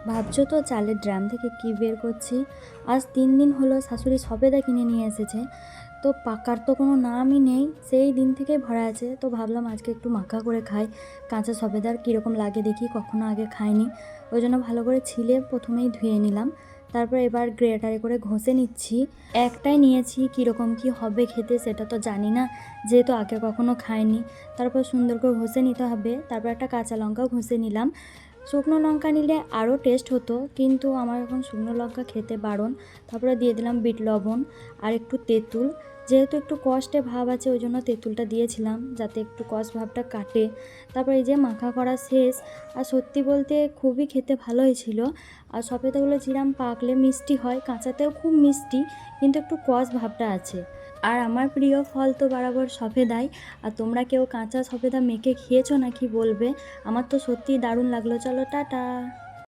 ভাবছো তো চালের ড্রাম থেকে কি বের করছি। আজ 3 দিন হলো শাশুড়ি সবেদা কিনে নিয়ে এসেছে, তো পাকার তো কোনো নামই নেই, সেই দিন থেকেই ভরা আছে। তো ভাবলাম আজকে একটু মাখা করে খাই। কাঁচা সবেদার কীরকম লাগে দেখি, কখনো আগে খাইনি। ওই জন্য ভালো করে ছিলে প্রথমেই ধুয়ে নিলাম, তারপর এবার গ্রেটারে করে ঘষে নিচ্ছি। একটাই নিয়েছি, কীরকম কি হবে খেতে সেটা তো জানি না, যেহেতু আগে কখনো খাইনি। তারপর সুন্দর করে ঘষে নিতে হবে। তারপর একটা কাঁচা লঙ্কাও ঘষে নিলাম। শুকনো লঙ্কা নিলে আরও টেস্ট হতো, কিন্তু আমার এখন শুকনো লঙ্কা খেতে বারণ। তারপরে দিয়ে দিলাম বিট লবণ আর একটু তেঁতুল। যেহেতু একটু কষ্টে ভাব আছে ওই জন্য তেঁতুলটা দিয়েছিলাম, যাতে একটু কষ ভাবটা কাটে। তারপর এই যে মাখা করা শেষ। আর সত্যি বলতে খুবই খেতে ভালো হয়েছিল। আর সবেদাগুলো যেরকম পাকলে মিষ্টি হয়, কাঁচাতেও খুব মিষ্টি, কিন্তু একটু কষ ভাবটা আছে। আর আমার প্রিয় ফল তো বরাবর সবেদাই। আর তোমরা কেউ কাঁচা সবেদা মেখে খেয়েছো নাকি বলবে। আমার তো সত্যিই দারুণ লাগলো। চলো টাটা।